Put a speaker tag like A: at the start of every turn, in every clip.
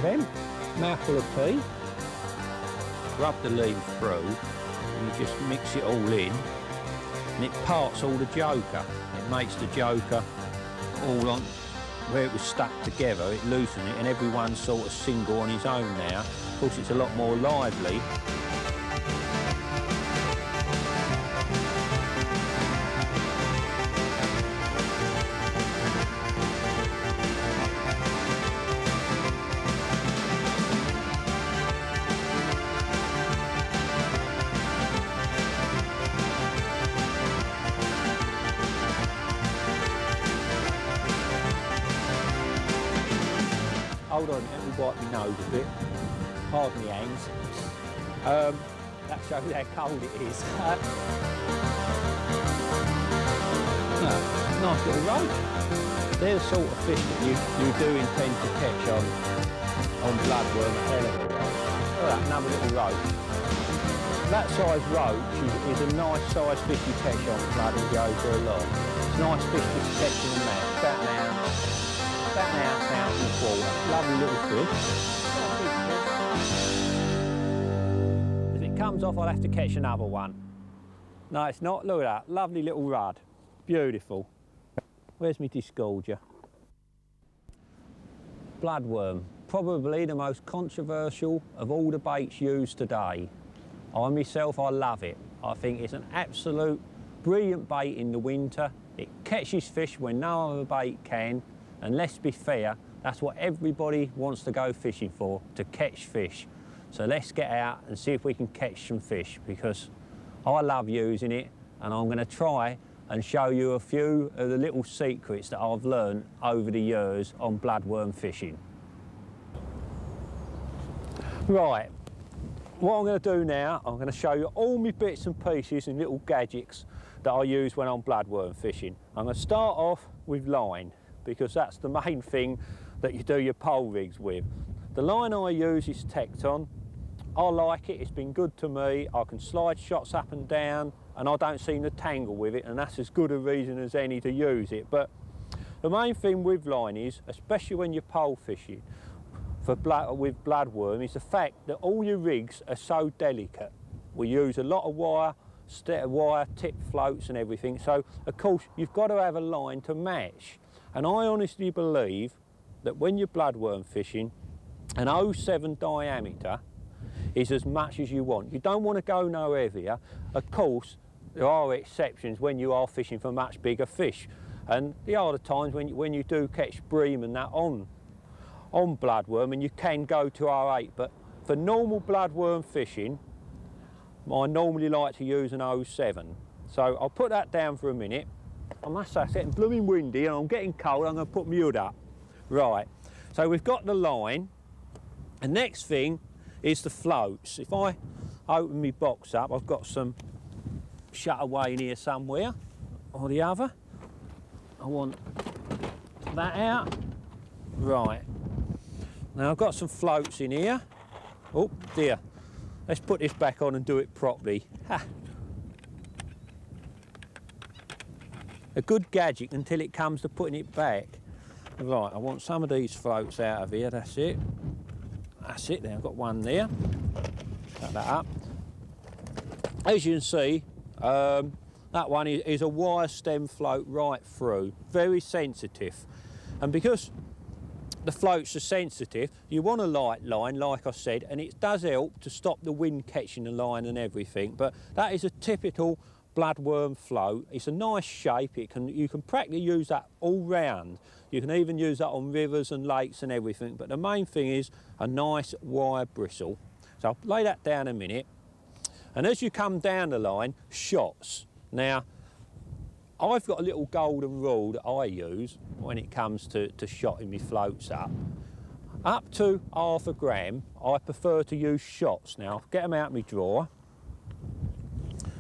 A: them, mouthful of tea, rub the leaf through, and you just mix it all in, and it parts all the joker. It makes the joker all on where it was stuck together, it loosens it, and everyone's sort of single on his own now. Of course, it's a lot more lively. Hold on, let me wipe my nose a bit. Pardon me hands. That shows how cold it is. Nice little roach. They're the sort of fish that you do intend to catch on bloodworm, a hell of a roach. Look at that, another little roach. That size roach is a nice size fish you catch on blood and go for a lot. It's a nice fish to catch in the mouth, about an ounce and a quarter. Lovely little fish. If it comes off, I'll have to catch another one. No, it's not. Look at that. Lovely little rudd. Beautiful. Where's my disgorger? Bloodworm. Probably the most controversial of all the baits used today. I myself, I love it. I think it's an absolute brilliant bait in the winter. It catches fish when no other bait can. And let's be fair, that's what everybody wants to go fishing for, to catch fish. So let's get out and see if we can catch some fish, because I love using it, and I'm going to try and show you a few of the little secrets that I've learned over the years on bloodworm fishing. Right, what I'm going to do now, I'm going to show you all my bits and pieces and little gadgets that I use when I'm bloodworm fishing. I'm going to start off with line, because that's the main thing that you do your pole rigs with. The line I use is Tecton. I like it, it's been good to me. I can slide shots up and down, and I don't seem to tangle with it, and that's as good a reason as any to use it. But the main thing with line is, especially when you're pole fishing with bloodworm, is the fact that all your rigs are so delicate. We use a lot of wire tip floats and everything, so of course you've got to have a line to match. And I honestly believe that when you're bloodworm fishing, an 0.7 diameter is as much as you want. You don't want to go no heavier. Of course, there are exceptions when you are fishing for much bigger fish. And there are the times when you do catch bream and that on bloodworm, and you can go to 0.8. But for normal bloodworm fishing, I normally like to use an 0.7. So I'll put that down for a minute. I must say, it's getting blooming windy and I'm getting cold. I'm going to put my hood up. Right, so we've got the line. The next thing is the floats. If I open my box up, I've got some shut away in here somewhere or the other. I want that out. Right, now I've got some floats in here. Oh dear, let's put this back on and do it properly. Ha. A good gadget until it comes to putting it back. Right, I want some of these floats out of here, that's it. That's it, there, I've got one there. Cut that up. As you can see, that one is a wire stem float right through, very sensitive. And because the floats are sensitive, you want a light line, like I said, and it does help to stop the wind catching the line and everything, but that is a typical bloodworm float. It's a nice shape. You can practically use that all round. You can even use that on rivers and lakes and everything, but the main thing is a nice wire bristle. So I'll lay that down a minute, and as you come down the line, shots. Now I've got a little golden rule that I use when it comes to shotting my floats up. Up to 0.5 gram, I prefer to use shots. Now I'll get them out of my drawer.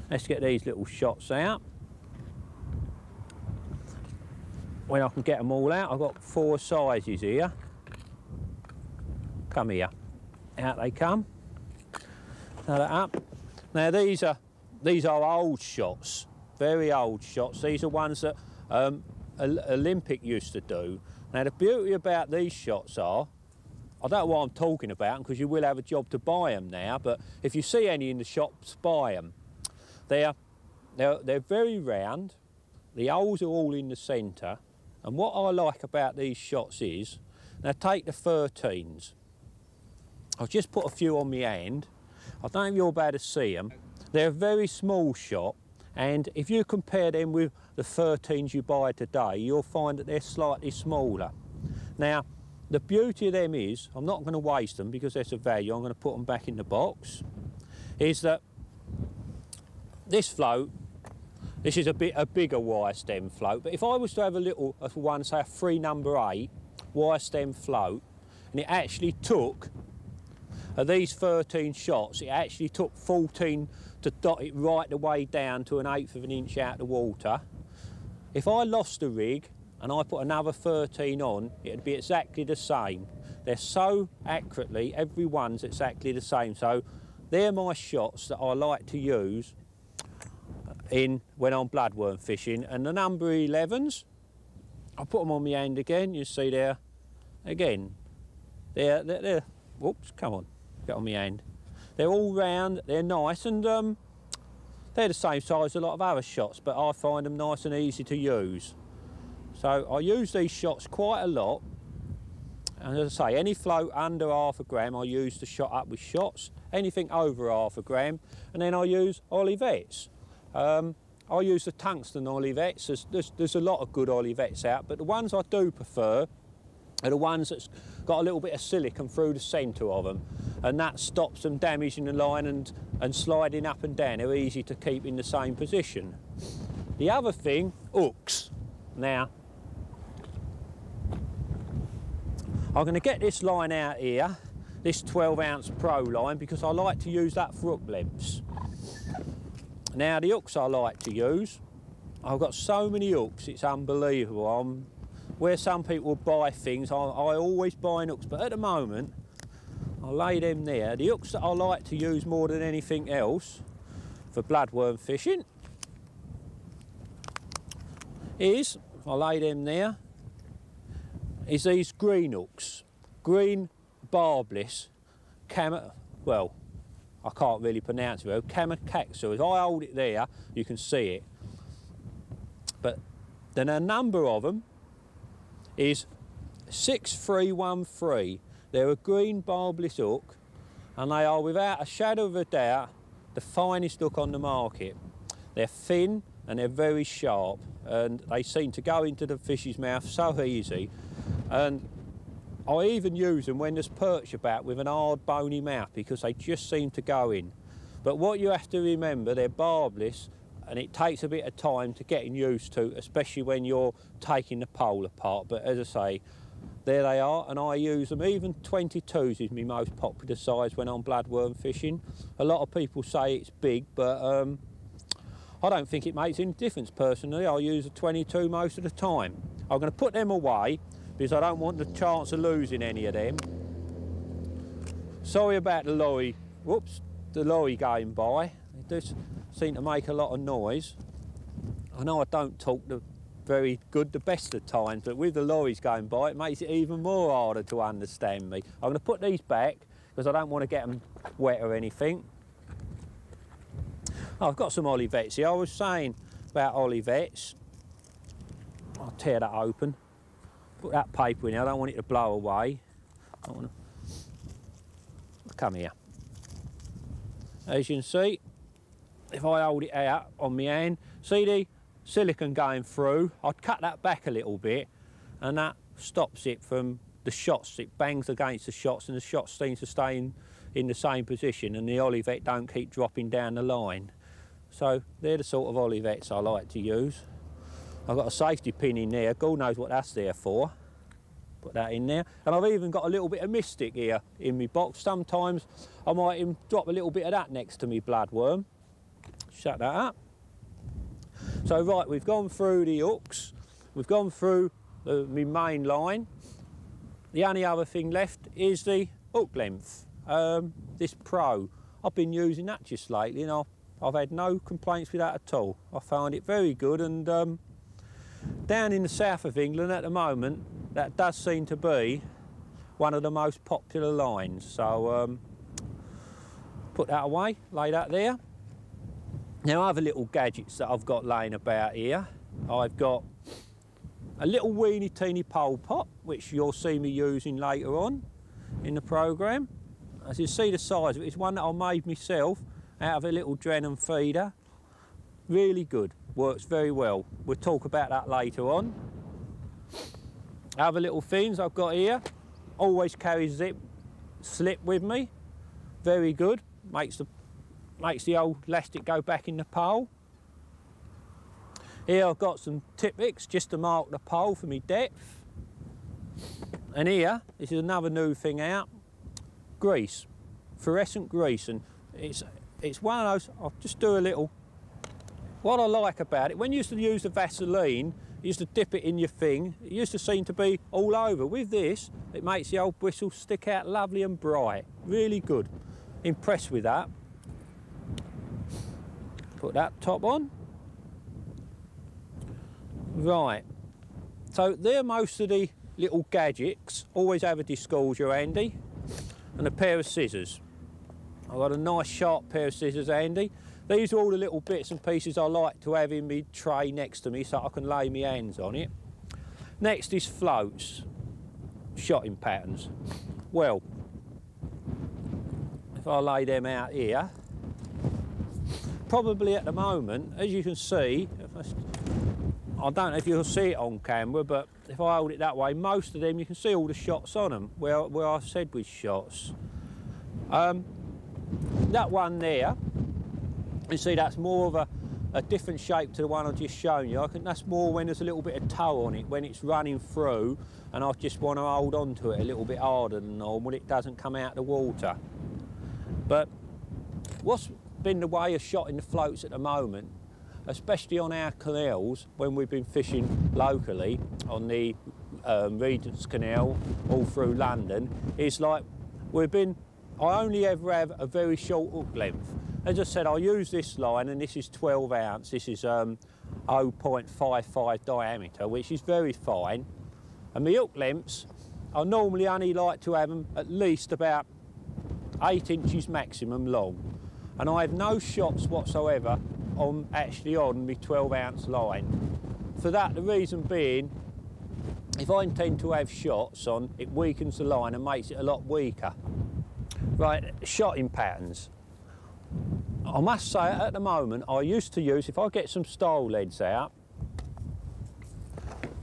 A: Let's get these little shots out. When I can get them all out, I've got 4 sizes here. Come here. Out they come. Now that up. Now these are old shots, very old shots. These are ones that Olympic used to do. Now the beauty about these shots are, I don't know what I'm talking about because you will have a job to buy them now, but if you see any in the shops, buy them. They're very round, the holes are all in the centre, and what I like about these shots is, now take the 13s. I've just put a few on my hand. I don't know if you're able to see them. They're a very small shot, and if you compare them with the 13s you buy today, you'll find that they're slightly smaller. Now, the beauty of them is, I'm not going to waste them because there's a value, I'm going to put them back in the box, is that this float, this is a bigger wire stem float, but if I was to have a one, say a 3 number 8 wire stem float, and it actually took, these 13 shots, it actually took 14 to dot it right the way down to 1/8 of an inch out of the water. If I lost the rig, and I put another 13 on, it'd be exactly the same. They're so accurately, every one's exactly the same. So they're my shots that I like to use when I'm bloodworm fishing. And the number 11s, I'll put them on my hand again. You see there, again, they're whoops, come on, get on my hand. They're all round, they're nice, and they're the same size as a lot of other shots, but I find them nice and easy to use. So I use these shots quite a lot, and as I say, any float under 1/2 gram I use to shot up with shots, anything over 1/2 gram, and then I use Olivettes. I use the tungsten Olivettes. There's a lot of good Olivettes out, but the ones I do prefer are the ones that's got a little bit of silicone through the centre of them, and that stops them damaging the line and sliding up and down. They're easy to keep in the same position. The other thing, hooks. Now, I'm going to get this line out here, this 12-ounce Pro line, because I like to use that for hook lengths. Now, the hooks I like to use, I've got so many hooks, it's unbelievable. Where some people buy things, I always buy hooks, but at the moment, I'll lay them there. The hooks that I like to use more than anything else for bloodworm fishing is, I'll lay them there, is these green hooks, green barbless, well, I can't really pronounce it well, Kamikaze. If I hold it there, you can see it. But then a number of them is 6313. They're a green barbless hook, and they are, without a shadow of a doubt, the finest hook on the market. They're thin and they're very sharp, and they seem to go into the fish's mouth so easy. And I even use them when there's perch about with an hard bony mouth, because they just seem to go in. But what you have to remember, they're barbless, and it takes a bit of time to get used to, especially when you're taking the pole apart. But as I say, there they are, and I use them. Even 22s is my most popular size when I'm bloodworm fishing. A lot of people say it's big, but I don't think it makes any difference personally. I use a 22 most of the time. I'm going to put them away because I don't want the chance of losing any of them. Sorry about the lorry, whoops, the lorry going by. It does seem to make a lot of noise. I know I don't talk very good the best of times, but with the lorries going by, it makes it even more harder to understand me. I'm going to put these back because I don't want to get them wet or anything. Oh, I've got some Olivettes here. I was saying about Olivettes. I'll tear that open. Put that paper in there. I don't want it to blow away. I want to... Come here. As you can see, if I hold it out on my hand, see the silicone going through, I'd cut that back a little bit, and that stops it from the shots. It bangs against the shots, and the shots seem to stay in the same position, and the Olivette don't keep dropping down the line. So they're the sort of Olivettes I like to use. I've got a safety pin in there, God knows what that's there for. Put that in there. And I've even got a little bit of Mystic here in my box. Sometimes I might even drop a little bit of that next to me bloodworm. Shut that up. So right, we've gone through the hooks, we've gone through my main line. The only other thing left is the hook length. This Pro, I've been using that just lately, and I've had no complaints with that at all. I found it very good, and down in the south of England at the moment, that does seem to be one of the most popular lines. So put that away, lay that there. Now other little gadgets that I've got laying about here, I've got a little weeny teeny pole pot, which you'll see me using later on in the programme. As you see the size of it, it's one that I made myself out of a little Drennan feeder. Really good, works very well. We'll talk about that later on. Other little things I've got here, always carry zip slip with me, very good, makes the old elastic go back in the pole. Here I've got some tip picks just to mark the pole for me depth. And here, this is another new thing out, grease, fluorescent grease, and it's one of those, I'll just do a little. What I like about it, when you used to use the Vaseline, you used to dip it in your thing, it used to seem to be all over. With this, it makes the old bristles stick out lovely and bright, really good. Impressed with that. Put that top on. Right, so they're most of the little gadgets. Always have a disgorger handy and a pair of scissors. I've got a nice sharp pair of scissors handy. These are all the little bits and pieces I like to have in my tray next to me so I can lay my hands on it. Next is floats, shotting patterns. Well, if I lay them out here, probably at the moment, as you can see, I don't know if you'll see it on camera, but if I hold it that way, most of them you can see all the shots on them, where I said with shots. That one there, you see that's more of a different shape to the one I've just shown you. I think that's more when there's a little bit of toe on it, when it's running through, and I just want to hold on to it a little bit harder than normal, it doesn't come out of the water. But what's been the way of shotting the floats at the moment, especially on our canals when we've been fishing locally on the Regent's Canal all through London, is like I only ever have a very short hook length. As I said, I use this line, and this is 12 ounce, this is 0.55 diameter, which is very fine. And my hook lengths, I normally only like to have them at least about 8 inches maximum long. And I have no shots whatsoever actually on my 12 ounce line. For that, the reason being, if I intend to have shots on, it weakens the line and makes it a lot weaker. Right, shotting patterns. I must say at the moment I used to use, if I get some style leads out,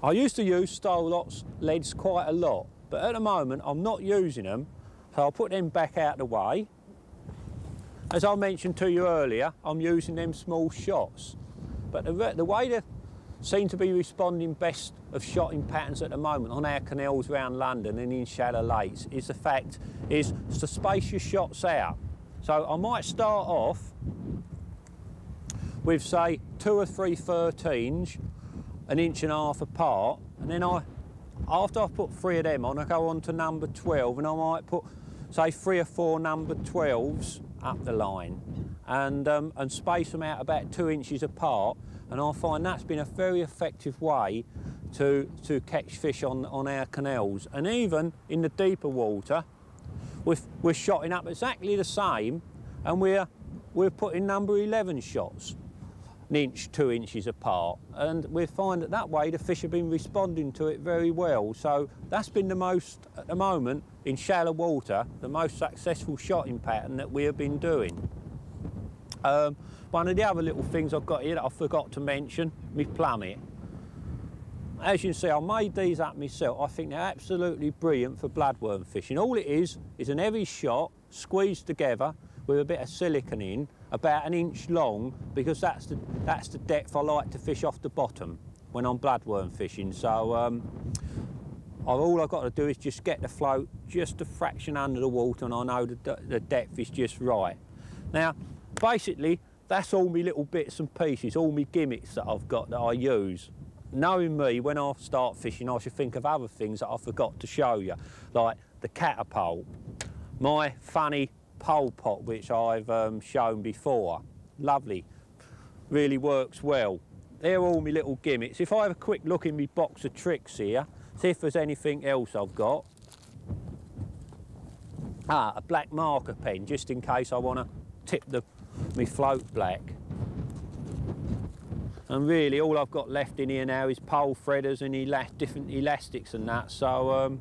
A: I used to use style leads quite a lot, but at the moment I'm not using them, so I'll put them back out the way. As I mentioned to you earlier, I'm using them small shots, but the way they seem to be responding best of shotting patterns at the moment on our canals around London and in shallow lakes is to space your shots out. So I might start off with, say, 2 or 3 13s, 1.5 inches apart, and then after I've put 3 of them on, I go on to number 12, and I might put, say, 3 or 4 number 12s up the line, and space them out about 2 inches apart, and I find that's been a very effective way to catch fish on our canals. And even in the deeper water, we're shotting up exactly the same, and we're putting number 11 shots, 1 inch, 2 inches apart, and we find that way the fish have been responding to it very well. So that's been the most, at the moment, in shallow water, the most successful shotting pattern that we have been doing. One of the other little things I've got here that I forgot to mention, my plummet. As you can see, I made these up myself. I think they're absolutely brilliant for bloodworm fishing. All it is an heavy shot squeezed together with a bit of silicone in, about 1 inch long, because that's the depth I like to fish off the bottom when I'm bloodworm fishing. So all I've got to do is just get the float just a fraction under the water, and I know the depth is just right. Now, basically, that's all my little bits and pieces, all my gimmicks that I've got that I use. Knowing me, when I start fishing, I should think of other things that I forgot to show you, like the catapult, my funny pole pot, which I've shown before. Lovely, really works well. They're all my little gimmicks. If I have a quick look in my box of tricks here, see if there's anything else I've got. a black marker pen, just in case I want to tip my float black. And really all I've got left in here now is pole threaders and different elastics and that, so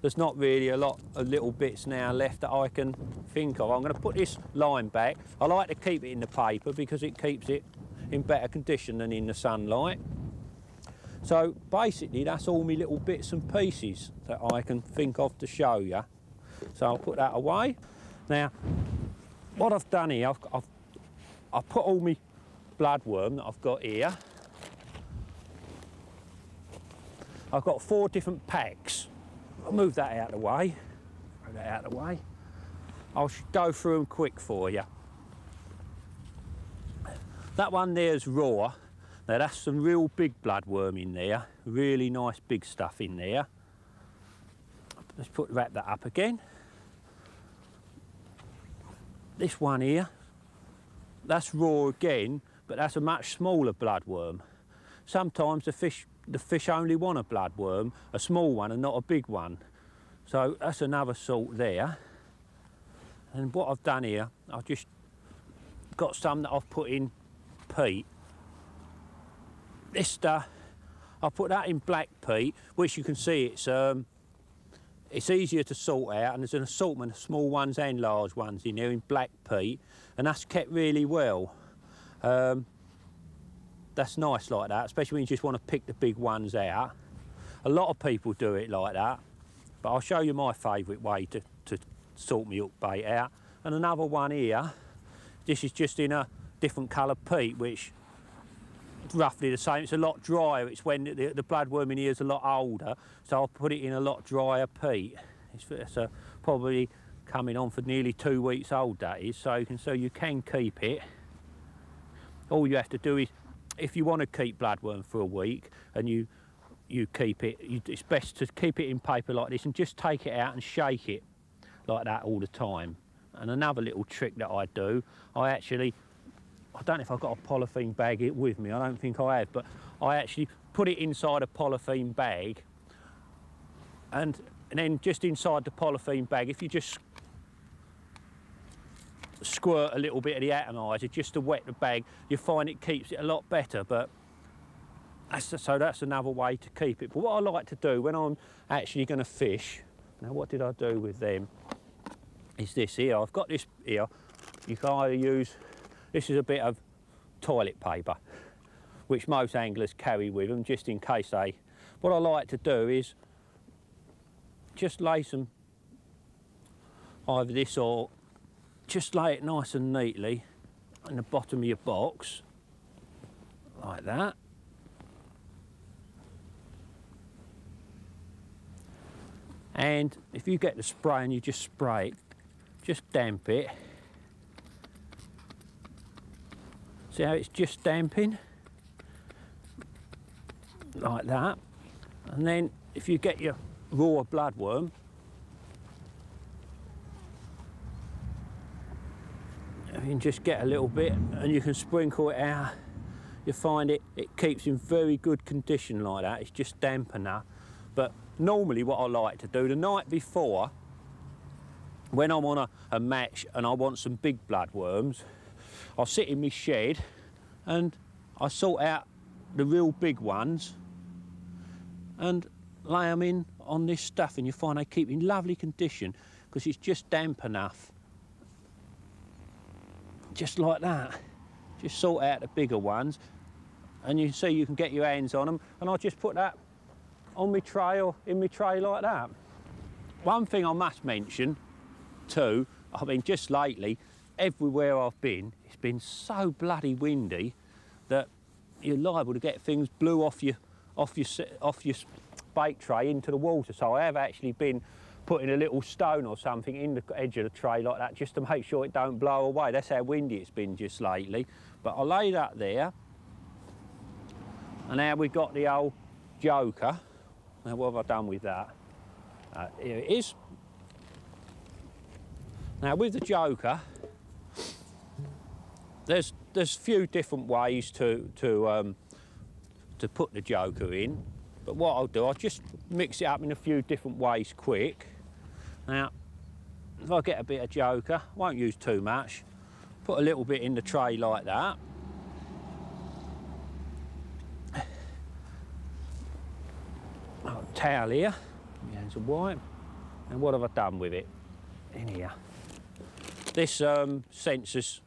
A: there's not really a lot of little bits now left that I can think of. I'm going to put this line back. I like to keep it in the paper because it keeps it in better condition than in the sunlight. So basically that's all my little bits and pieces that I can think of to show you. So I'll put that away. Now what I've done here, I've put all my bloodworm that I've got here. I've got 4 different packs. I'll move that out of the way. Move that out of the way. I'll go through them quick for you. That one there's raw. Now that's some real big bloodworm in there. Really nice big stuff in there. Let's wrap that up again. This one here, that's raw again, but that's a much smaller bloodworm. Sometimes the fish only want a bloodworm, a small one and not a big one. So that's another sort there. And what I've done here, I've just got some that I've put in peat. This I put that in black peat, which you can see it's easier to sort out, and there's an assortment of small ones and large ones in there in black peat, and that's kept really well. That's nice like that, especially when you just want to pick the big ones out. A lot of people do it like that, but I'll show you my favourite way to sort my hook bait out. And another one here, this is just in a different colour peat, which is roughly the same. It's a lot drier. It's when the bloodworm in here is a lot older, so I'll put it in a lot drier peat. It's probably coming on for nearly 2 weeks old, that is, so you can keep it. All you have to do is, if you want to keep bloodworm for a week and you keep it, it's best to keep it in paper like this and just take it out and shake it like that all the time. And another little trick that I do, I don't know if I've got a polythene bag with me, I don't think I have, but I actually put it inside a polythene bag, and then just inside the polythene bag, if you just squirt a little bit of the atomizer just to wet the bag, you find it keeps it a lot better. But so that's another way to keep it. But what I like to do when I'm actually going to fish, now what did I do with them, is this here. I've got this here. You can either use, this is a bit of toilet paper, which most anglers carry with them just in case they, what I like to do is just lay some, either this or just lay it nice and neatly in the bottom of your box, like that. And if you get the spray and you just spray it, just damp it. See how it's just damping? Like that. And then if you get your raw bloodworm, you can just get a little bit and you can sprinkle it out. You find it keeps in very good condition like that. It's just damp enough. But normally what I like to do the night before, when I'm on a match and I want some big bloodworms, I'll sit in my shed and I sort out the real big ones and lay them in on this stuff, and you find they keep in lovely condition because it's just damp enough. Just like that. Just sort out the bigger ones and you see you can get your hands on them, and I'll just put that on my tray or in my tray like that. One thing I must mention too, I mean just lately, everywhere I've been, it's been so bloody windy that you're liable to get things blew off your bait tray into the water. So I have actually been putting a little stone or something in the edge of the tray like that just to make sure it don't blow away. That's how windy it's been just lately. But I lay that there, and now we've got the old joker. Now what have I done with that? Here it is. Now with the joker, there's a few different ways to put the joker in, but what I'll do, I'll just mix it up in a few different ways quick. Now if I get a bit of joker, won't use too much, put a little bit in the tray like that. Towel here, my hands are white, and what have I done with it? In here. This senses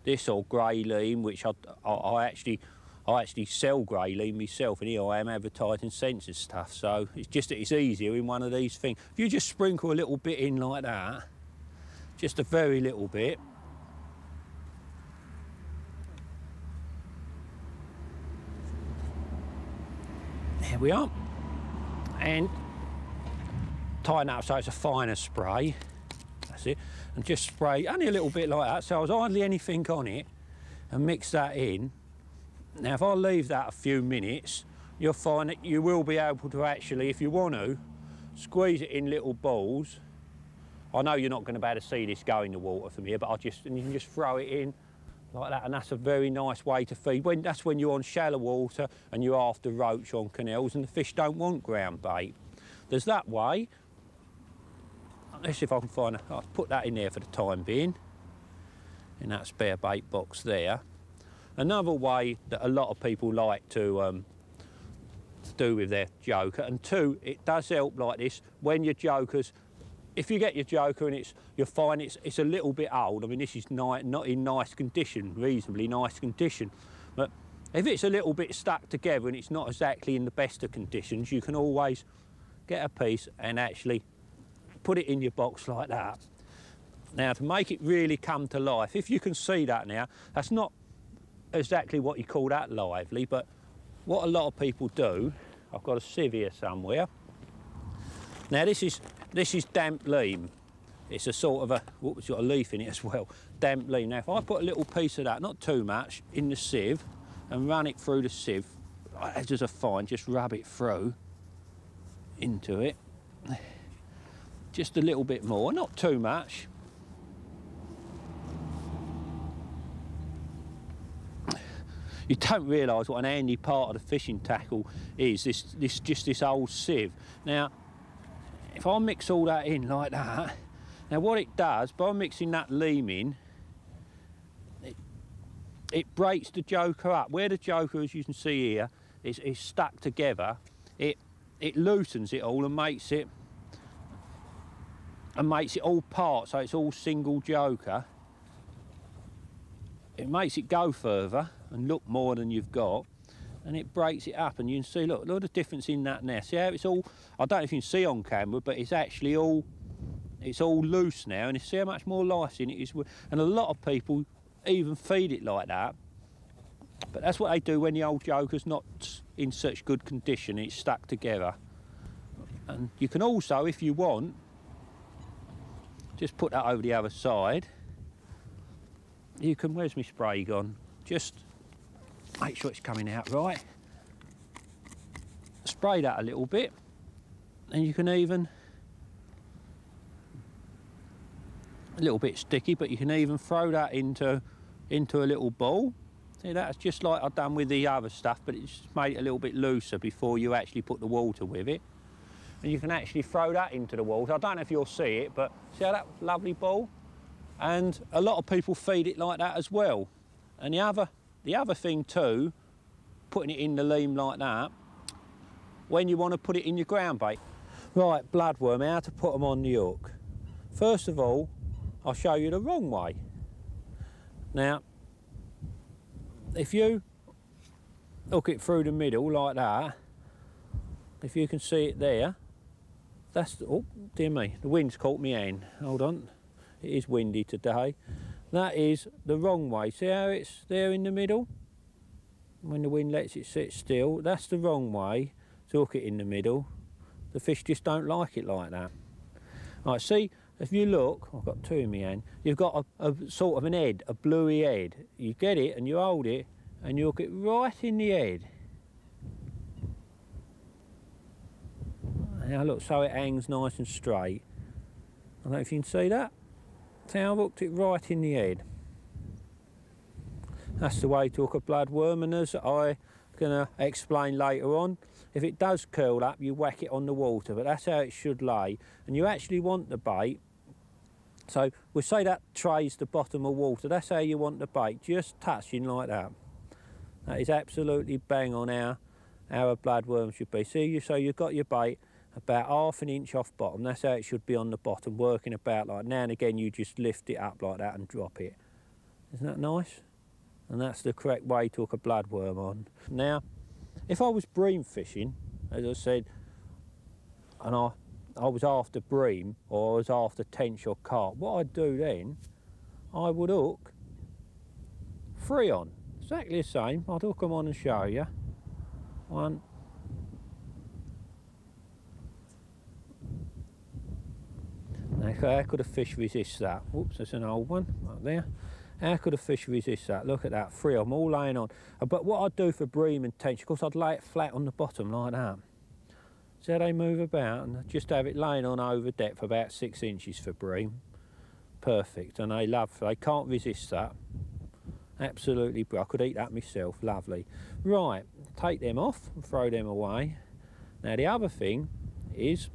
A: this or grey lean, which I actually sell grey lean myself, and here I am advertising senses stuff. So it's just that it's easier in one of these things. If you just sprinkle a little bit in like that, just a very little bit. There we are. And tighten up so it's a finer spray. That's it. And just spray only a little bit like that, so I was hardly anything on it, and mix that in. Now if I leave that a few minutes, you'll find that you will be able to actually, if you want to, squeeze it in little balls. I know you're not going to be able to see this go in the water from here, but and you can just throw it in like that, and that's a very nice way to feed. That's when you're on shallow water and you're after roach on canals and the fish don't want ground bait. There's that way. Let's see if I can find I'll put that in there for the time being, in that spare bait box there. Another way that a lot of people like to do with their joker, and two, it does help like this when your jokers, if you get your joker and you'll find it's a little bit old. I mean, this is not in nice condition, reasonably nice condition, but if it's a little bit stuck together and it's not exactly in the best of conditions, you can always get a piece and actually put it in your box like that. Now, to make it really come to life, if you can see that now, that's not exactly what you call that lively, but what a lot of people do, I've got a sieve here somewhere. Now this is damp leam. It's a sort of what's got a leaf in it as well, damp leam. Now if I put a little piece of that, not too much, in the sieve and run it through the sieve, as a fine, just rub it through into it. Just a little bit more, not too much. You don't realise what an handy part of the fishing tackle is, this old sieve. Now, if I mix all that in like that, now what it does, by mixing that leam in, it breaks the joker up. Where the joker, as you can see here, is stuck together, it loosens it all and makes it all part, so it's all single joker. It makes it go further and look more than you've got, and it breaks it up, and you can see, look at the difference in that now. See how it's all, I don't know if you can see on camera, but it's actually all loose now, and you see how much more life in it is. And a lot of people even feed it like that, but that's what they do when the old joker's not in such good condition, it's stuck together. And you can also, if you want, just put that over the other side. You can, where's my spray gone? Just make sure it's coming out right. Spray that a little bit, and you can even, a little bit sticky, but you can even throw that into a little bowl. See, that's just like I've done with the other stuff, but it's made it a little bit looser before you actually put the water with it. And you can actually throw that into the water. I don't know if you'll see it, but see how that lovely ball? And a lot of people feed it like that as well. And the other thing too, putting it in the leam like that, when you want to put it in your ground bait. Right, bloodworm, how to put them on the hook. First of all, I'll show you the wrong way. Now, if you hook it through the middle like that, if you can see it there, that's, oh dear me, the wind's caught me hand, hold on. It is windy today. That is the wrong way. See how it's there in the middle? When the wind lets it sit still, that's the wrong way to hook it in the middle. The fish just don't like it like that. Right, see, if you look, I've got two in my hand, you've got a sort of an head, a bluey head. You get it and you hold it and you hook it right in the head. Now look, so it hangs nice and straight. I don't know if you can see that. See how I've hooked it right in the head. That's the way to hook a bloodworm, and as I'm going to explain later on, if it does curl up, you whack it on the water, but that's how it should lay. And you actually want the bait So we'll say that trays the bottom of water. That's how you want the bait, just touching like that. That is absolutely bang on how a bloodworm should be. See, so you've got your bait about ½ an inch off bottom. That's how it should be on the bottom, working about like now and again. You just lift it up like that and drop it. Isn't that nice? And that's the correct way to hook a bloodworm on. Now, if I was bream fishing, as I said, and I was after bream or I was after tench or carp, what I'd do then, I would hook 3 on. Exactly the same. I'd hook them on and show you. 1. Now, how could a fish resist that? Whoops, that's an old one right there. How could a fish resist that? Look at that, 3 of them all laying on. But what I'd do for bream and tench, of course, I'd lay it flat on the bottom like that. See how they move about, and just have it laying on over depth about 6 inches for bream. Perfect, and they can't resist that. Absolutely, I could eat that myself, lovely. Right, take them off and throw them away. Now the other thing is,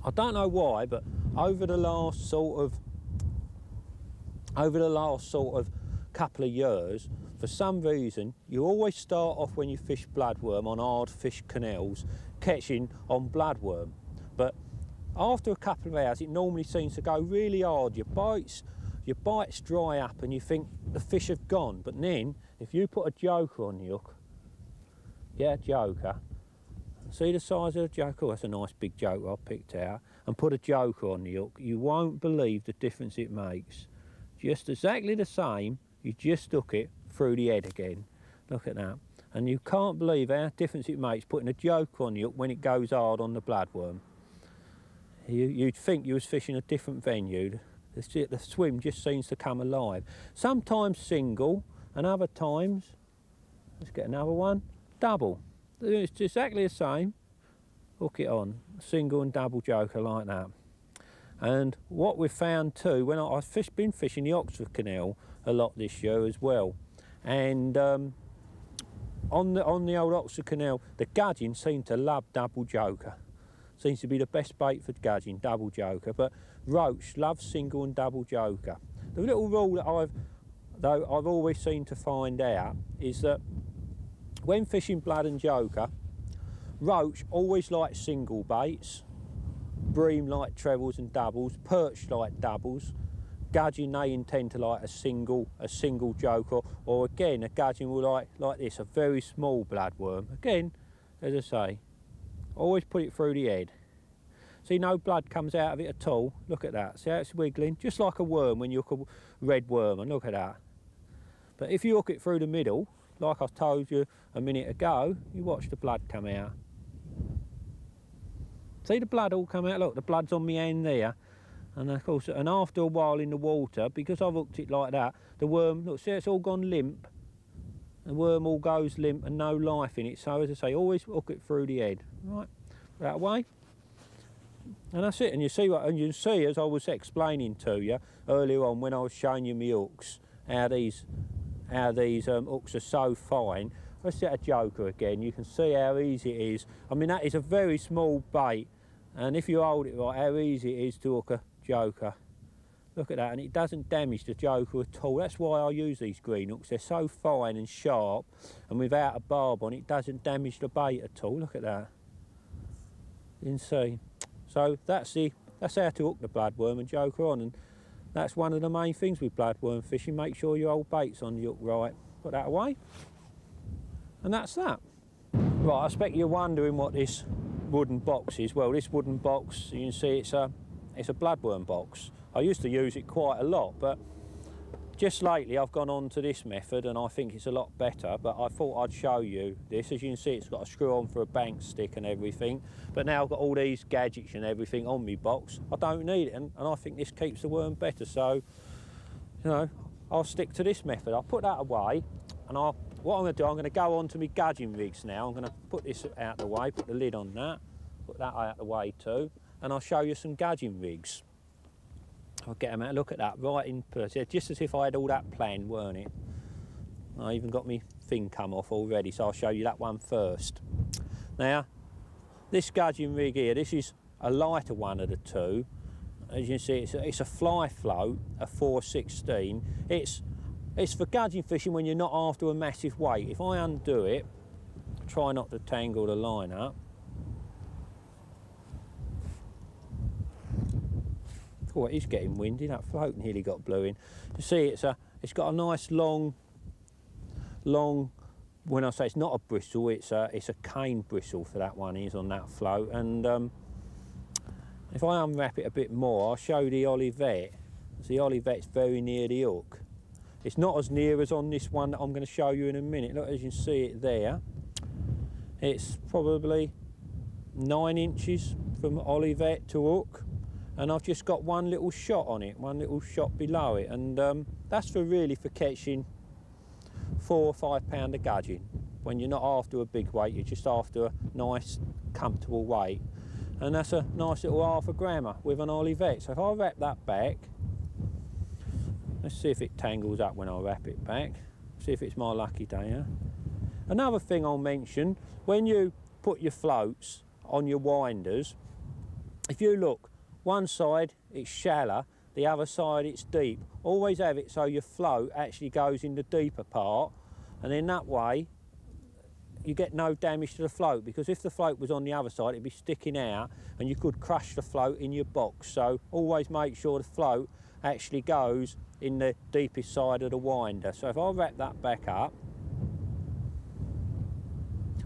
A: I don't know why, but over the last sort of couple of years, for some reason, you always start off when you fish bloodworm on hard fish canals, catching on bloodworm. But after a couple of hours, it normally seems to go really hard. Your bites dry up and you think the fish have gone. But then, if you put a joker on the hook, get a joker, see the size of the joker? Oh, that's a nice big joker I picked out. And put a joker on the hook, you won't believe the difference it makes. Just exactly the same, you just hook it through the head again. Look at that. And you can't believe how difference it makes putting a joker on the hook when it goes hard on the bloodworm. You'd think you was fishing a different venue. The swim just seems to come alive. Sometimes single, and other times, let's get another one, double. It's exactly the same. Hook it on, single and double joker like that. And what we've found too, when I've been fishing the Oxford Canal a lot this year as well, and on the old Oxford Canal, the gudgeon seem to love double joker. Seems to be the best bait for gudgeon, double joker. But roach loves single and double joker. The little rule that I've always seemed to find out is that when fishing blood and joker, roach always like single baits, bream like trebles and doubles, perch like doubles, gudgeon they intend to like a single joker, or again a gudgeon will like this, a very small bloodworm. Again, as I say, always put it through the head. See, no blood comes out of it at all. Look at that. See how it's wiggling? Just like a worm when you hook a red worm, and look at that. But if you hook it through the middle, like I told you a minute ago, you watch the blood come out. See the blood all come out? Look, the blood's on my hand there. And of course, and after a while in the water, because I've hooked it like that, the worm, look, see it's all gone limp. The worm all goes limp and no life in it. So as I say, always hook it through the head. Right, that way. And that's it. And you see as I was explaining to you earlier on when I was showing you my hooks, how these hooks are so fine. Let's set a joker again. You can see how easy it is. I mean, that is a very small bait, and if you hold it right, how easy it is to hook a joker. Look at that, and it doesn't damage the joker at all. That's why I use these green hooks. They're so fine and sharp, and without a barb on it, doesn't damage the bait at all. Look at that. You can see. So that's how to hook the bloodworm and joker on, and that's one of the main things with bloodworm fishing. Make sure your old bait's on the hook right. Put that away, and that's that. Right, I expect you're wondering what this wooden box is. Well, this wooden box, you can see it's a bloodworm box. I used to use it quite a lot, but just lately I've gone on to this method and I think it's a lot better, but I thought I'd show you this. As you can see, it's got a screw on for a bank stick and everything, but now I've got all these gadgets and everything on my box. I don't need it, and I think this keeps the worm better, so, you know, I'll stick to this method. I'll put that away, and what I'm going to do, I'm going to go on to my gudgeon rigs now. I'm going to put this out the way, put the lid on that, put that out the way too, and I'll show you some gudgeon rigs. I'll get them out, look at that, right in person, just as if I had all that planned, weren't it? I even got my thing come off already, so I'll show you that one first. Now, this gudgeon rig here, this is a lighter one of the two, as you can see, it's a fly float, a 416. It's for gudgeon fishing when you're not after a massive weight. If I undo it, try not to tangle the line up. Oh, it is getting windy. That float nearly got blew in. You see, it's got a nice long. When I say it's not a bristle, it's a cane bristle for that one is on that float. And if I unwrap it a bit more, I'll show the Olivet. The Olivet's very near the hook. It's not as near as on this one that I'm going to show you in a minute. Look, as you can see it there, it's probably 9 inches from Olivet to hook. And I've just got one little shot on it, one little shot below it. And that's really for catching 4 or 5 pounder gudgeon. When you're not after a big weight, you're just after a nice, comfortable weight. And that's a nice little 1/2 grammer with an Olivet. So if I wrap that back, let's see if it tangles up when I wrap it back. See if it's my lucky day, huh? Another thing I'll mention, when you put your floats on your winders, if you look, one side it's shallow, the other side it's deep. Always have it so your float actually goes in the deeper part, and in that way you get no damage to the float, because if the float was on the other side it'd be sticking out and you could crush the float in your box. So always make sure the float actually goes in the deepest side of the winder. So if I wrap that back up,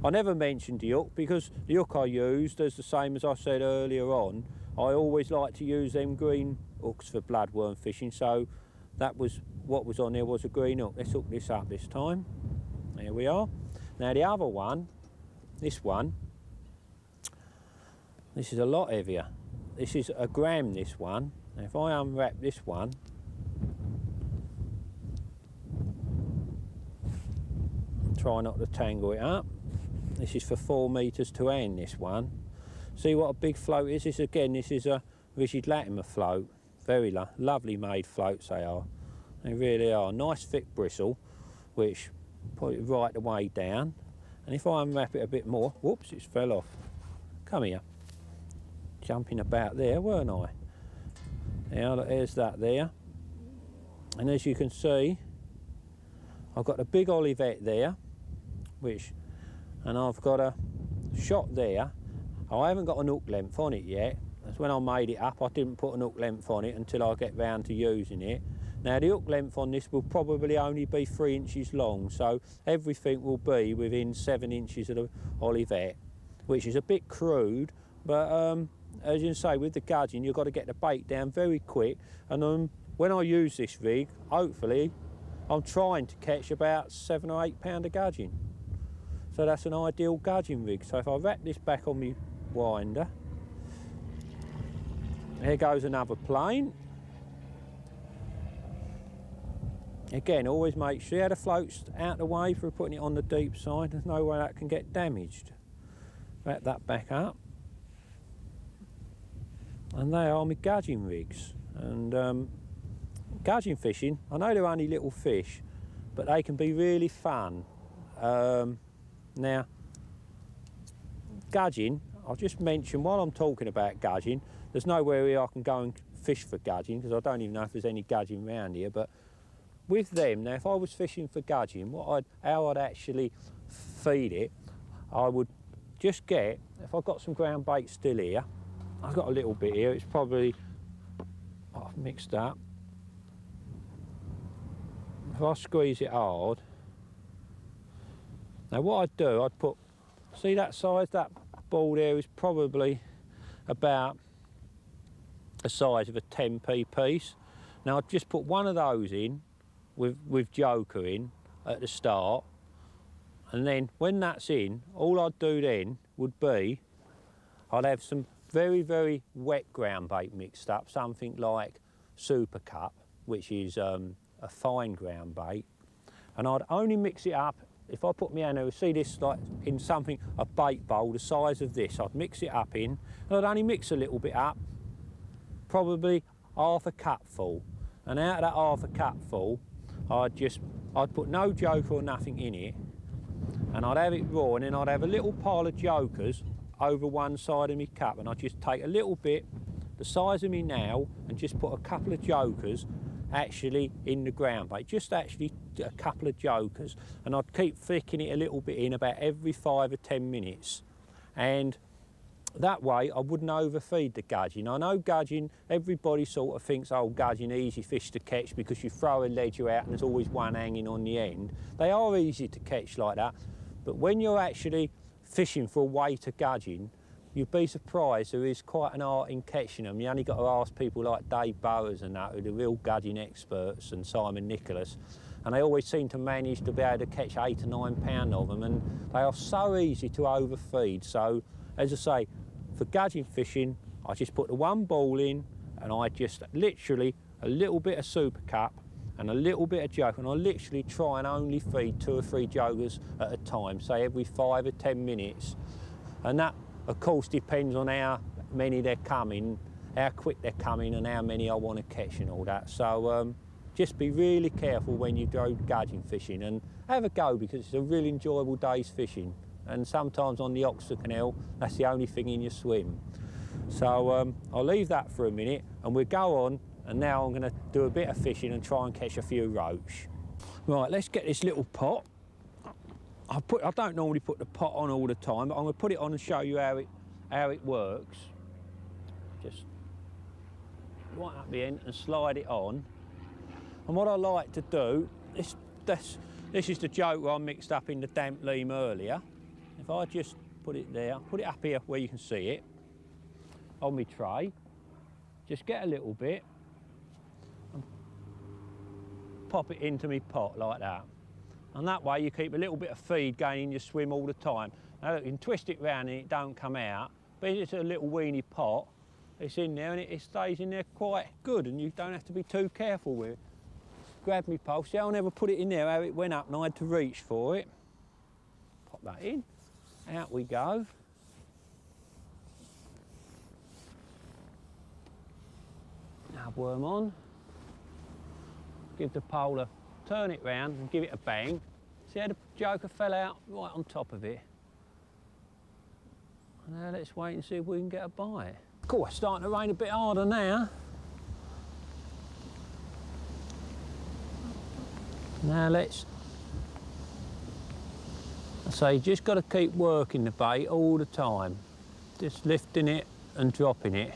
A: I never mentioned the hook because the hook I used is the same as I said earlier on. I always like to use them green hooks for bloodworm fishing, so that was what was on there, was a green hook. Let's hook this up this time. There we are. Now the other one, this is a lot heavier. This is a gram, this one. Now if I unwrap this one, try not to tangle it up. This is for 4 metres to end, this one. See what a big float is? This is a rigid Latimer float. Very lovely made floats they are. They really are. Nice thick bristle, which put it right the way down. And if I unwrap it a bit more, whoops, it's fell off. Come here. Jumping about there, weren't I? Now look, there's that there. And as you can see, I've got a big Olivet there, and I've got a shot there. I haven't got an hook length on it yet. That's when I made it up, I didn't put an hook length on it until I get round to using it. Now the hook length on this will probably only be 3 inches long, so everything will be within 7 inches of the Olivet, which is a bit crude, but as you can say, with the gudgeon you've got to get the bait down very quick. And when I use this rig, hopefully I'm trying to catch about 7 or 8 pounder gudgeon. So that's an ideal gudgeon rig. So if I wrap this back on my winder, here goes another plane. Again, always make sure the float's out the way for putting it on the deep side. There's no way that can get damaged. Wrap that back up. And they are my gudgeon rigs. And gudgeon fishing, I know they're only little fish, but they can be really fun. Now, gudgeon, I'll just mention while I'm talking about gudgeon, there's nowhere here I can go and fish for gudgeon because I don't even know if there's any gudgeon around here. But with them, now if I was fishing for gudgeon, how I'd actually feed it, I would just get, if I've got some ground bait still here, I've got a little bit here, it's probably, I've mixed up. If I squeeze it hard, now what I'd do, I'd put, see that size, that ball there is probably about the size of a 10p piece. Now I'd just put one of those in with Joker in at the start, and then when that's in, all I'd do then would be, I'd have some very, very wet ground bait mixed up, something like Super Cup, which is a fine ground bait, and I'd only mix it up. If I put my hand over, see this like in something, a bait bowl the size of this, I'd mix it up in, and I'd only mix a little bit up, probably half a cupful. And out of that half a cupful, I'd put no Joker or nothing in it, and I'd have it raw, and then I'd have a little pile of Jokers over one side of my cup, and I'd just take a little bit, the size of me now and just put a couple of jokers actually in the ground bait, just actually a couple of jokers, and I'd keep flicking it a little bit in about every 5 or 10 minutes, and that way I wouldn't overfeed the gudgeon. I know gudgeon, everybody sort of thinks, oh, gudgeon, easy fish to catch because you throw a ledger out and there's always one hanging on the end. They are easy to catch like that, but when you're actually fishing for a weighted gudgeon, you'd be surprised there is quite an art in catching them. You only got to ask people like Dave Burrows and that, who are the real gudgeon experts, and Simon Nicholas, and they always seem to manage to be able to catch 8 or 9 pound of them, and they are so easy to overfeed. So, as I say, for gudgeon fishing, I just put the one ball in, and I just literally a little bit of super cup and a little bit of joke, and I literally try and only feed 2 or 3 jokers at a time, say every 5 or 10 minutes. And that, of course, depends on how many they're coming, how quick they're coming, and how many I want to catch and all that. So just be really careful when you go gudgeon fishing, and have a go, because it's a really enjoyable day's fishing. And sometimes on the Oxford Canal, that's the only thing in your swim. So I'll leave that for a minute, and we'll go on, and now I'm going to do a bit of fishing and try and catch a few roach. Right, let's get this little pot. I don't normally put the pot on all the time, but I'm going to put it on and show you how it works. Just right up the end and slide it on. And what I like to do, this is the joker I mixed up in the damp leam earlier. If I just put it there, put it up here where you can see it, on my tray, just get a little bit and pop it into my pot like that. And that way you keep a little bit of feed going in your swim all the time. Now look, you can twist it round and it don't come out, but it's a little weeny pot, it's in there and it stays in there quite good, and you don't have to be too careful with it. Grab me pole, see, I'll never put it in there how it went up and I had to reach for it. Pop that in, out we go. Now worm on. Give the pole a turn, it round and give it a bang. See how the joker fell out right on top of it? Now let's wait and see if we can get a bite. Cool, it's starting to rain a bit harder now. Now so you just got to keep working the bait all the time, just lifting it and dropping it.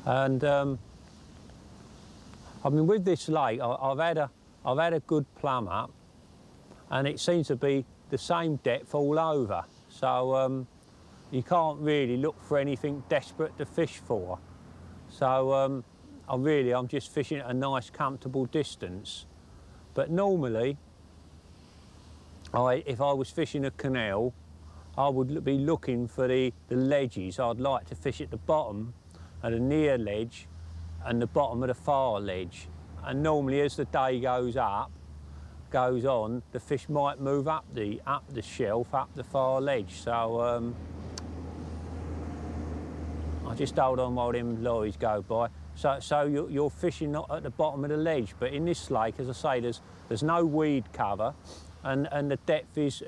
A: And I mean, with this lake, I've had a good plumb up, and it seems to be the same depth all over. So you can't really look for anything desperate to fish for. So I'm just fishing at a nice, comfortable distance. But normally, if I was fishing a canal, I would be looking for the ledges. I'd like to fish at the bottom of the near ledge and the bottom of the far ledge. And normally as the day goes on, the fish might move up the shelf, up the far ledge. So I just hold on while them lorries go by. So you're fishing not at the bottom of the ledge, but in this lake, as I say, there's no weed cover, and the depth is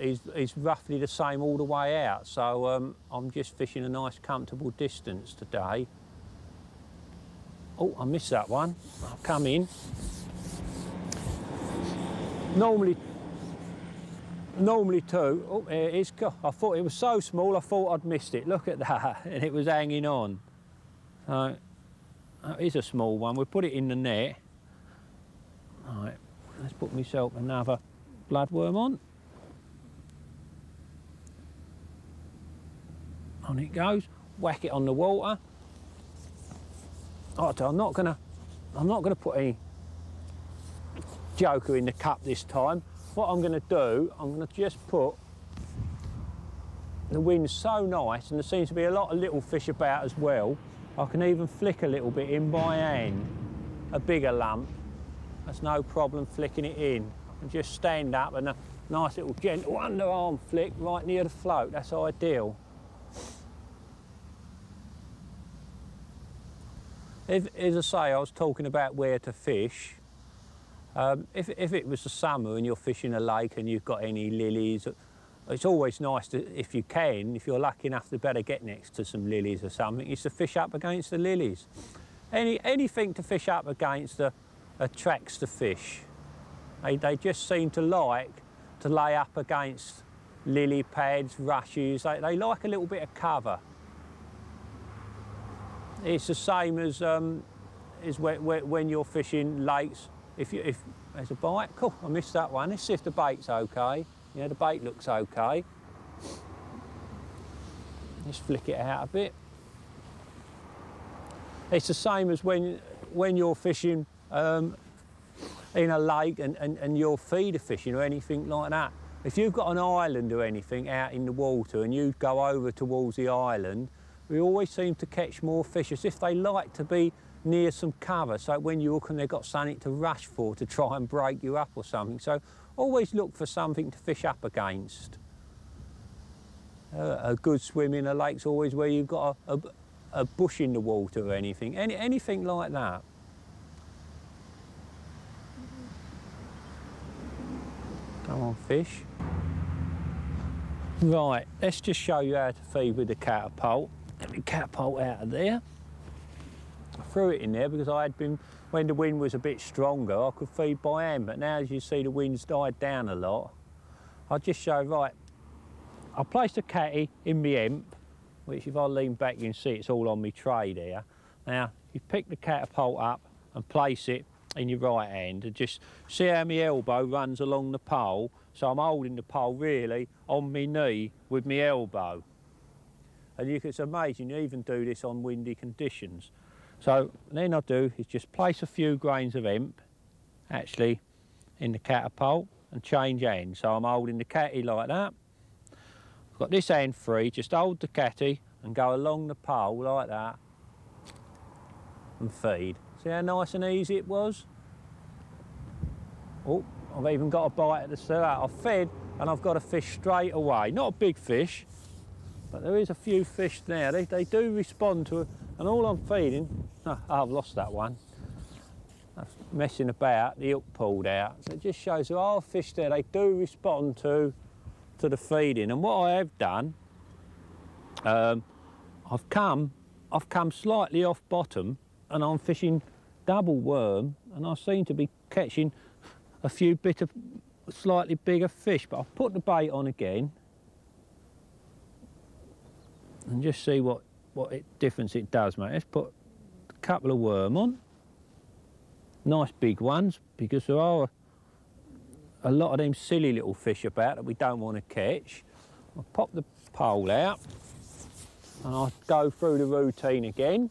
A: roughly the same all the way out. So I'm just fishing a nice, comfortable distance today. Oh, I missed that one. I'll come in. Normally two. Oh, it is. I thought it was so small, I thought I'd missed it. Look at that, and it was hanging on. So that is a small one. We'll put it in the net. All right, let's put myself another bloodworm on. On it goes. Whack it on the water. Oh, I'm not gonna put any joker in the cup this time. What I'm gonna do, I'm gonna just put, the wind's so nice and there seems to be a lot of little fish about as well. I can even flick a little bit in by hand, a bigger lump. That's no problem flicking it in. And just stand up and a nice little gentle underarm flick right near the float. That's ideal. As I say, I was talking about where to fish. If it was the summer and you're fishing a lake and you've got any lilies, it's always nice to, if you can, if you're lucky enough to better get next to some lilies or something, is to fish up against the lilies. Anything to fish up against attracts the fish. They just seem to like to lay up against lily pads, rushes. They like a little bit of cover. It's the same as when you're fishing lakes. If there's a bite, cool, I missed that one. Let's see if the bait's okay. Yeah, the bait looks okay. Just flick it out a bit. It's the same as when you're fishing in a lake and you're feeder fishing or anything like that. If you've got an island or anything out in the water and you go over towards the island, we always seem to catch more fish as if they like to be near some cover, so when you hook them they've got something to rush for to try and break you up or something. So always look for something to fish up against. A good swim in a lake's always where you've got a bush in the water or anything, anything like that. Come on, fish. Right, let's just show you how to feed with the catapult. Let me catapult out of there. I threw it in there because I had been, when the wind was a bit stronger, I could feed by hand, but now as you see the wind's died down a lot, I'll just show, right, I placed the catty in my emp, which if I lean back you can see it's all on my tray there. Now, you pick the catapult up and place it in your right hand and just see how my elbow runs along the pole, so I'm holding the pole really on my knee with my elbow. And it's amazing, you even do this on windy conditions. So then I do is just place a few grains of hemp actually in the catapult and change hands. So I'm holding the catty like that. I've got this hand free, just hold the catty and go along the pole like that and feed. See how nice and easy it was? Oh, I've even got a bite at the start. I've fed and I've got a fish straight away. Not a big fish, but there is a few fish there. They do respond to it, and all I'm feeding, oh, I've lost that one. That's messing about, the hook pulled out. So it just shows there are fish there, they do respond to the feeding. And what I have done, I've come slightly off bottom and I'm fishing double worm, and I seem to be catching a few bit of slightly bigger fish, but I've put the bait on again and just see what difference it does, mate. Let's put a couple of worm on, nice big ones, because there are a lot of them silly little fish about that we don't want to catch. I'll pop the pole out and I'll go through the routine again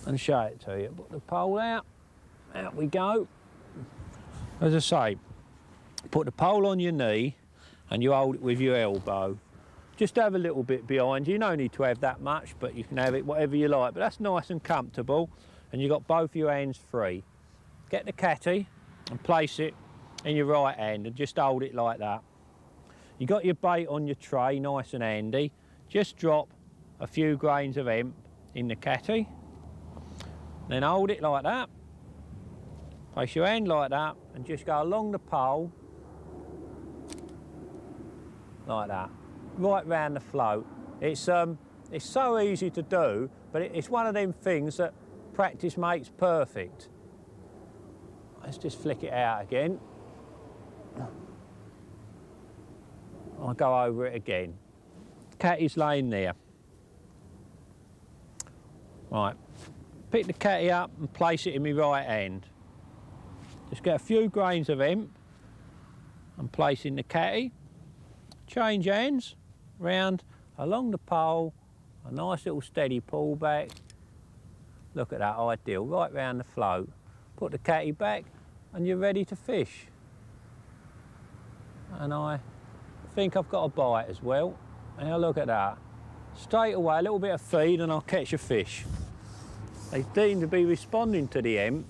A: and show it to you. Put the pole out we go. As I say, put the pole on your knee and you hold it with your elbow. Just have a little bit behind you. No need to have that much, but you can have it whatever you like. But that's nice and comfortable, and you've got both your hands free. Get the catty and place it in your right hand and just hold it like that. You got your bait on your tray, nice and handy. Just drop a few grains of hemp in the catty, then hold it like that. Place your hand like that and just go along the pole like that, right round the float. It's so easy to do, but it's one of them things that practice makes perfect. Let's just flick it out again. I'll go over it again. Catty's laying there. Right, pick the catty up and place it in my right hand. Just get a few grains of hemp and place in the catty. Change hands round along the pole, a nice little steady pull back. Look at that, ideal, right round the float. Put the catty back and you're ready to fish. And I think I've got a bite as well. Now look at that. Straight away, a little bit of feed and I'll catch a fish. They seem to be responding to the hemp.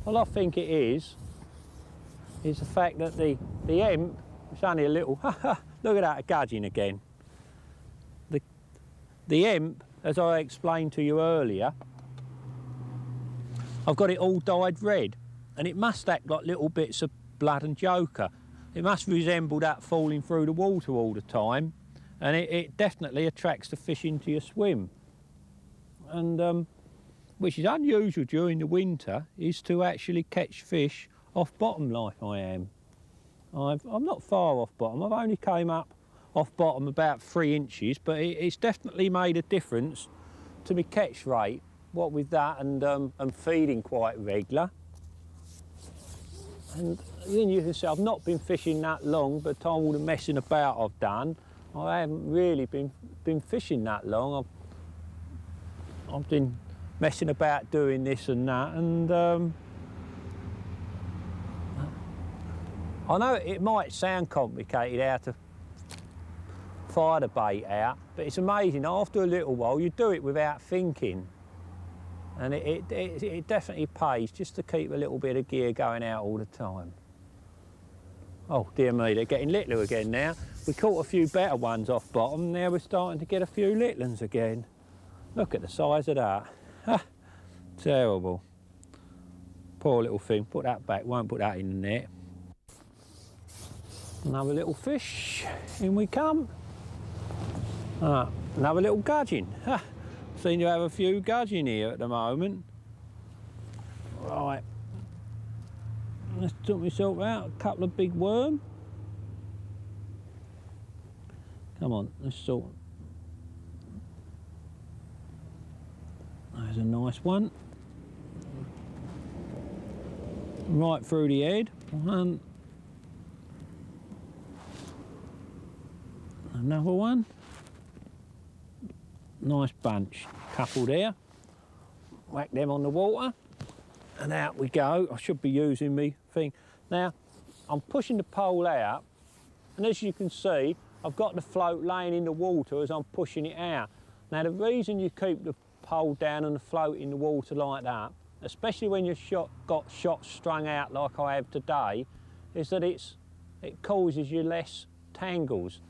A: Well, I think it is the fact that the hemp, it's only a little, look at that, gudging again. The hemp, as I explained to you earlier, I've got it all dyed red, and it must act like little bits of blood and joker. it must resemble that falling through the water all the time, and it definitely attracts the fish into your swim. And which is unusual during the winter, is to actually catch fish off bottom like I am. I'm not far off bottom. I've only came up off bottom about 3 inches, but it's definitely made a difference to my catch rate. What with that and feeding quite regular. And then you can see I've not been fishing that long, but all the messing about I've done, I haven't really been fishing that long. I've been messing about doing this and that, and I know it might sound complicated how to fire the bait out, but it's amazing. After a little while, you do it without thinking, and it definitely pays just to keep a little bit of gear going out all the time. Oh dear me, they're getting littler again now. We caught a few better ones off bottom, now we're starting to get a few little ones again. Look at the size of that. Ha, terrible. Poor little thing. Put that back, won't put that in the net. Another little fish, in we come. Another little gudgeon. Ha, seem to have a few gudgeon here at the moment. Right, let's took myself out, a couple of big worm. Come on, let's sort. There's a nice one. Right through the head. One. Another one. Nice bunch. Couple there. Whack them on the water. And out we go. I should be using me thing. Now, I'm pushing the pole out, and as you can see, I've got the float laying in the water as I'm pushing it out. Now, the reason you keep the pole down and the float in the water like that, especially when you've got shots strung out like I have today, is that it causes you less tangles,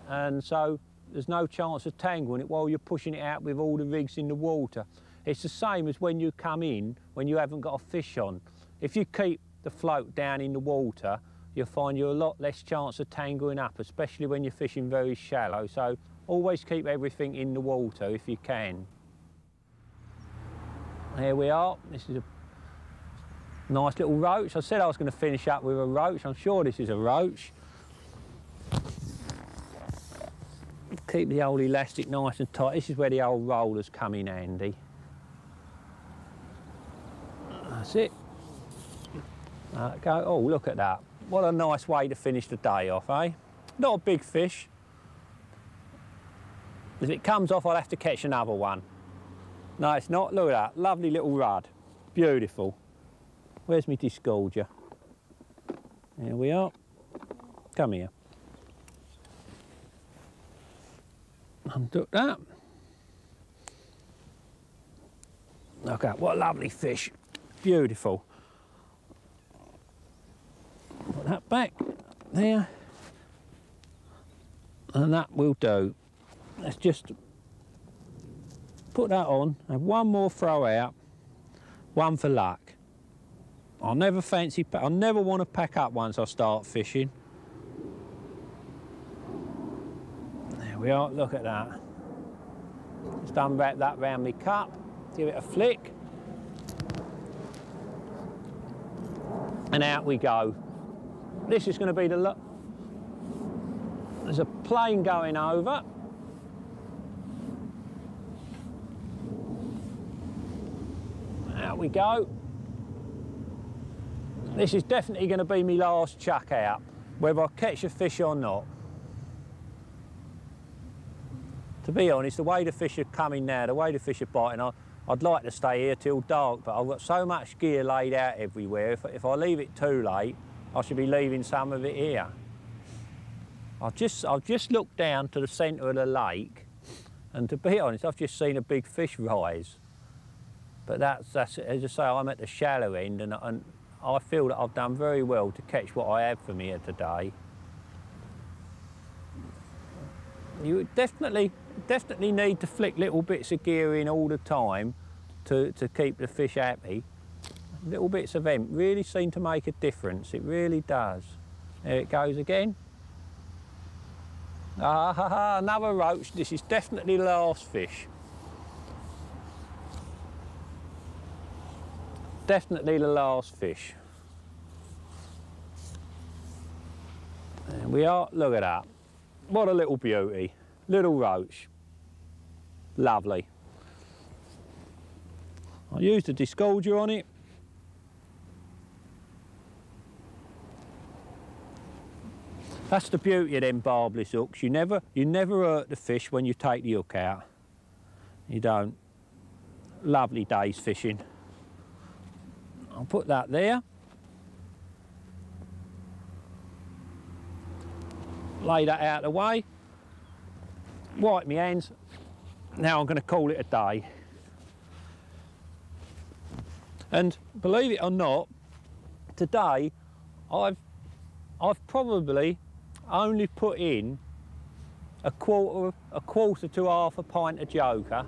A: and so there's no chance of tangling it while you're pushing it out with all the rigs in the water. It's the same as when you come in when you haven't got a fish on. If you keep the float down in the water, you'll find you're a lot less chance of tangling up, especially when you're fishing very shallow. So always keep everything in the water if you can. Here we are. This is a nice little roach. I said I was going to finish up with a roach. I'm sure this is a roach. Keep the old elastic nice and tight. This is where the old rollers come in handy. That's it. Go. Oh, look at that. What a nice way to finish the day off, eh? Not a big fish. If it comes off, I'll have to catch another one. No, it's not. Look at that. Lovely little rudd. Beautiful. Where's my disgorger? Here we are. Come here. Untook that. Look at what a lovely fish. Beautiful. Put that back there. And that will do. Let's just put that on, have one more throw out, one for luck. I'll never want to pack up once I start fishing. There we are, look at that. Just unwrap that round my cup, give it a flick. And out we go. This is going to be there's a plane going over. Out we go. This is definitely going to be my last chuck out, whether I catch a fish or not. To be honest, the way the fish are coming now, the way the fish are biting, I'd like to stay here till dark, but I've got so much gear laid out everywhere. If I leave it too late, I should be leaving some of it here. I've just looked down to the centre of the lake, and to be honest, I've just seen a big fish rise. But that's as I say, I'm at the shallow end, and I feel that I've done very well to catch what I have from here today. You definitely need to flick little bits of gear in all the time to keep the fish happy. Little bits of them really seem to make a difference, it really does. There it goes again. Ah, ha, ha, another roach. This is definitely the last fish. Definitely the last fish. There we are, look at that. What a little beauty. Little roach. Lovely. I used a disgorger on it. That's the beauty of them barbless hooks. You never hurt the fish when you take the hook out. You don't. Lovely days fishing. I'll put that there. Lay that out of the way. Wipe my hands. Now I'm going to call it a day. And believe it or not, today I've probably only put in a quarter to half a pint of joker,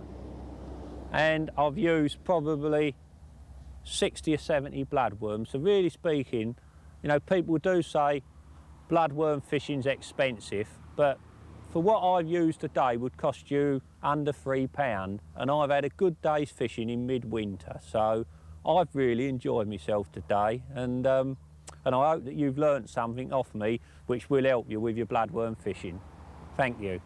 A: and I've used probably 60 or 70 bloodworms. So really speaking, you know, people do say bloodworm fishing's expensive, but for what I've used today would cost you under £3, and I've had a good day's fishing in midwinter. So I've really enjoyed myself today, and I hope that you've learnt something off me which will help you with your bloodworm fishing. Thank you.